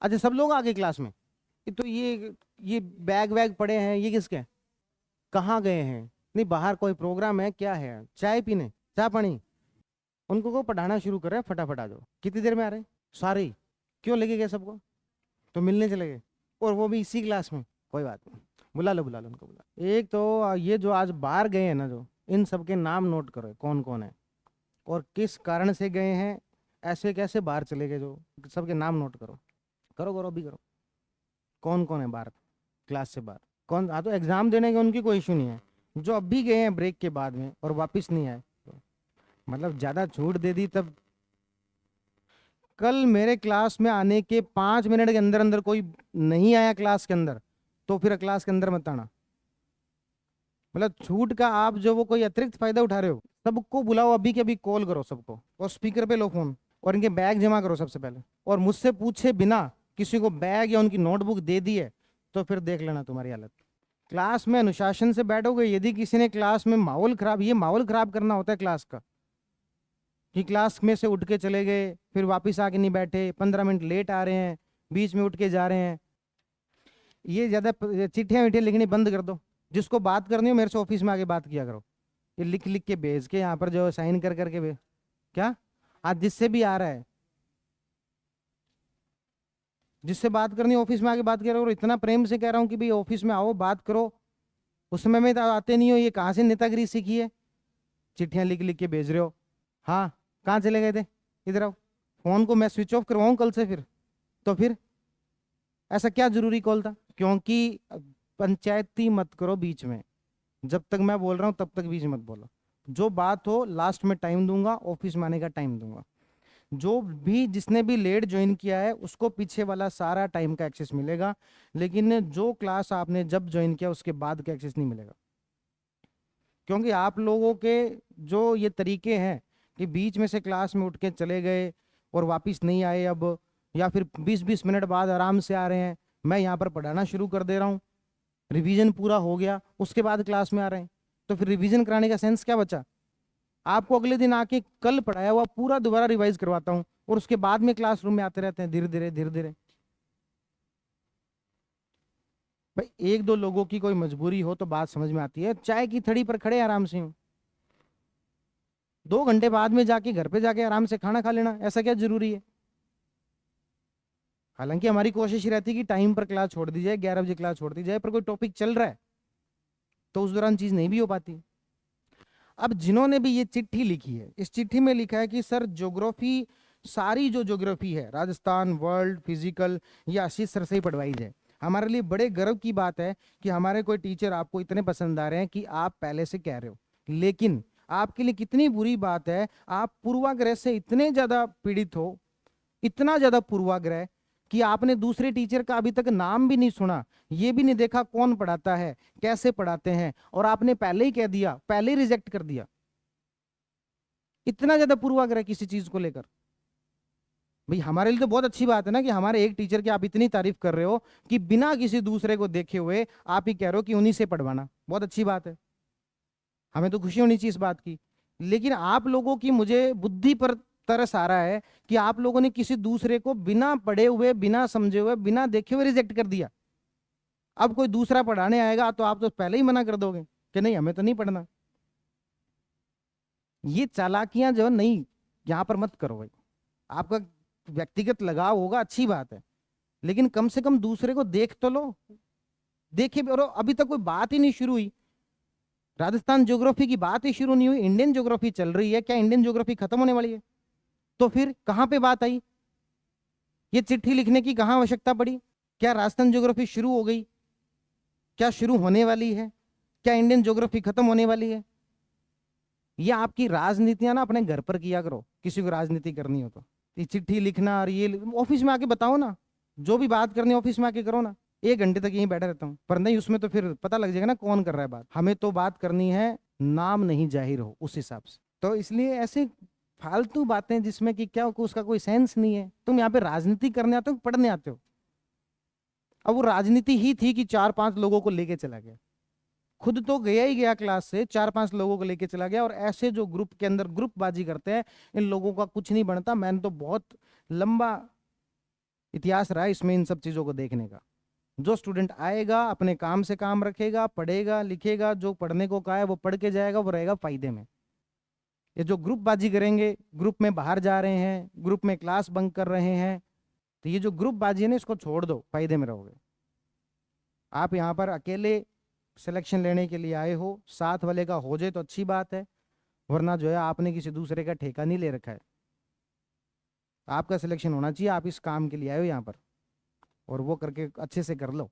अच्छा सब लोग आ गए क्लास में? तो ये बैग वैग पड़े हैं, ये किसके हैं? कहाँ गए हैं? नहीं बाहर कोई प्रोग्राम है क्या है? चाय पीने, चाय पानी? उनको को पढ़ाना शुरू कर रहे हैं, फटाफट आ जाओ। कितनी देर में आ रहे हैं सारे ही? क्यों लेके गए सबको? तो मिलने चले गए, और वो भी इसी क्लास में? कोई बात नहीं, बुला लो उनको, बुला। एक तो ये जो आज बाहर गए हैं ना, जो इन सबके नाम नोट करो कौन कौन है और किस कारण से गए हैं, ऐसे कैसे बाहर चले गए, जो सबके नाम नोट करो। करो करो अभी करो। कौन कौन है बाहर, क्लास से बाहर? कौन? हाँ तो एग्जाम देने के उनकी कोई इशू नहीं है, जो अब भी गए हैं ब्रेक के बाद में और वापस नहीं आए तो मतलब ज्यादा छूट दे दी तब। कल मेरे क्लास में आने के 5 मिनट के अंदर अंदर कोई नहीं आया क्लास के अंदर, तो फिर क्लास के अंदर मत आना। मतलब छूट का आप जो वो कोई अतिरिक्त फायदा उठा रहे हो। सबको बुलाओ अभी के अभी, कॉल करो सबको और स्पीकर पे लो फोन, और इनके बैग जमा करो सबसे पहले, और मुझसे पूछे बिना किसी को बैग या उनकी नोटबुक दे दी है तो फिर देख लेना तुम्हारी हालत। क्लास में अनुशासन से बैठोगे, यदि किसी ने क्लास में माहौल खराब, ये माहौल खराब करना होता है क्लास का, कि क्लास में से उठ के चले गए, फिर वापस आके नहीं बैठे, 15 मिनट लेट आ रहे हैं, बीच में उठ के जा रहे हैं। ये ज्यादा चिट्ठियां विट्ठियां लिखनी बंद कर दो। जिसको बात करनी हो मेरे से ऑफिस में आके बात किया करो। ये लिख लिख के भेज के यहाँ पर जो साइन कर करके भेज, क्या? आज जिससे भी आ रहा है, जिससे बात करनी है ऑफिस में आके बात किया करो। इतना प्रेम से कह रहा हूँ कि भाई ऑफिस में आओ बात करो, उस समय में तो आते नहीं हो। ये कहाँ से नेतागिरी सीखी है? चिट्ठियां लिख लिख के भेज रहे हो। हाँ, कहाँ चले गए थे? इधर आओ। फोन को मैं स्विच ऑफ करवाऊं कल से फिर? तो फिर ऐसा क्या जरूरी कॉल था? क्योंकि पंचायती मत करो बीच में। जब तक मैं बोल रहा हूं तब तक बीच मत बोलो। जो बात हो लास्ट में टाइम दूंगा, ऑफिस में आने का टाइम दूंगा। जो भी जिसने भी लेट ज्वाइन किया है उसको पीछे वाला सारा टाइम का एक्सेस मिलेगा, लेकिन जो क्लास आपने जब ज्वाइन किया उसके बाद का एक्सेस नहीं मिलेगा। क्योंकि आप लोगों के जो ये तरीके हैं कि बीच में से क्लास में उठ के चले गए और वापस नहीं आए अब, या फिर 20-20 मिनट बाद आराम से आ रहे हैं, मैं यहाँ पर पढ़ाना शुरू कर दे रहा हूँ, रिवीजन पूरा हो गया उसके बाद क्लास में आ रहे हैं, तो फिर रिवीजन कराने का सेंस क्या बचा? आपको अगले दिन आके कल पढ़ाया हुआ पूरा दोबारा रिवाइज करवाता हूँ और उसके बाद में क्लासरूम में आते रहते हैं धीरे धीरे धीरे धीरे। भाई एक दो लोगों की कोई मजबूरी हो तो बात समझ में आती है। चाय की थड़ी पर खड़े आराम से हूँ, 2 घंटे बाद में जाके घर पे जाके आराम से खाना खा लेना, ऐसा क्या जरूरी है? हालांकि हमारी कोशिश रहती है कि टाइम पर क्लास छोड़ दी जाए, 11 बजे क्लास छोड़ दी जाए, पर कोई टॉपिक चल रहा है तो उस दौरान चीज नहीं भी हो पाती। अब जिन्होंने भी ये चिट्ठी लिखी है, इस चिट्ठी में लिखा है कि सर ज्योग्राफी, सारी जो ज्योग्राफी है राजस्थान वर्ल्ड फिजिकल, ये आशीष सर से ही पढ़वाई जाए। हमारे लिए बड़े गर्व की बात है कि हमारे कोई टीचर आपको इतने पसंद आ रहे हैं कि आप पहले से कह रहे हो। लेकिन आपके लिए कितनी बुरी बात है, आप पूर्वाग्रह से इतने ज्यादा पीड़ित हो, इतना ज्यादा पूर्वाग्रह कि आपने दूसरे टीचर का अभी तक नाम भी नहीं सुना, ये भी नहीं देखा कौन पढ़ाता है, कैसे पढ़ाते हैं, और आपने पहले ही कह दिया, पहले ही रिजेक्ट कर दिया। इतना ज्यादा पूर्वाग्रह किसी चीज को लेकर। भाई हमारे लिए तो बहुत अच्छी बात है ना कि हमारे एक टीचर की आप इतनी तारीफ कर रहे हो कि बिना किसी दूसरे को देखे हुए आप ही कह रहे हो कि उन्हीं से पढ़वाना, बहुत अच्छी बात है। हमें तो खुशी होनी चाहिए इस बात की। लेकिन आप लोगों की मुझे बुद्धि पर तरस आ रहा है कि आप लोगों ने किसी दूसरे को बिना पढ़े हुए, बिना समझे हुए, बिना देखे हुए रिजेक्ट कर दिया। अब कोई दूसरा पढ़ाने आएगा तो आप तो पहले ही मना कर दोगे कि नहीं हमें तो नहीं पढ़ना। ये चालाकियां जो नहीं, यहां पर मत करो भाई। आपका व्यक्तिगत लगाव होगा अच्छी बात है, लेकिन कम से कम दूसरे को देख तो लो। देखे भी, और अभी तक कोई बात ही नहीं शुरू हुई, राजस्थान ज्योग्राफी की बात ही शुरू नहीं हुई, इंडियन ज्योग्राफी चल रही है। क्या इंडियन ज्योग्राफी खत्म होने वाली है? तो फिर कहां पे बात आई? ये चिट्ठी लिखने की कहां आवश्यकता पड़ी? क्या राजस्थान ज्योग्राफी शुरू हो गई? क्या शुरू होने वाली है? क्या इंडियन ज्योग्राफी खत्म होने वाली है? ये आपकी राजनीतियां ना अपने घर पर किया करो, किसी को राजनीति करनी हो तो। ये चिट्ठी लिखना और ये ऑफिस में आके बताओ ना, जो भी बात करनी ऑफिस में आके करो ना। 1 घंटे तक यहीं बैठा रहता हूँ, पर नहीं उसमें तो फिर पता लग जाएगा ना कौन कर रहा है बात। हमें तो बात करनी है, नाम नहीं जाहिर हो उस हिसाब से। तो इसलिए ऐसे फालतू बातें जिसमें कि क्या उसका कोई सेंस नहीं है। तुम यहाँ पे राजनीति करने आते हो, पढ़ने आते हो? अब वो राजनीति ही थी कि 4-5 लोगों को लेके चला गया, खुद तो गया ही गया क्लास से, 4-5 लोगों को लेके चला गया। और ऐसे जो ग्रुप के अंदर ग्रुपबाजी करते हैं, इन लोगों का कुछ नहीं बनता। मैंने तो बहुत लंबा इतिहास रहा है इसमें इन सब चीजों को देखने का। जो स्टूडेंट आएगा अपने काम से काम रखेगा, पढ़ेगा लिखेगा, जो पढ़ने को कहा है वो पढ़ के जाएगा, वो रहेगा फायदे में। ये जो ग्रुपबाजी करेंगे, ग्रुप में बाहर जा रहे हैं, ग्रुप में क्लास बंक कर रहे हैं, तो ये जो ग्रुपबाजी है ना, इसको छोड़ दो, फायदे में रहोगे। आप यहाँ पर अकेले सिलेक्शन लेने के लिए आए हो, साथ वाले का हो जाए तो अच्छी बात है, वरना जो है आपने किसी दूसरे का ठेका नहीं ले रखा है। आपका सिलेक्शन होना चाहिए, आप इस काम के लिए आए हो यहाँ पर, और वो करके अच्छे से कर लो।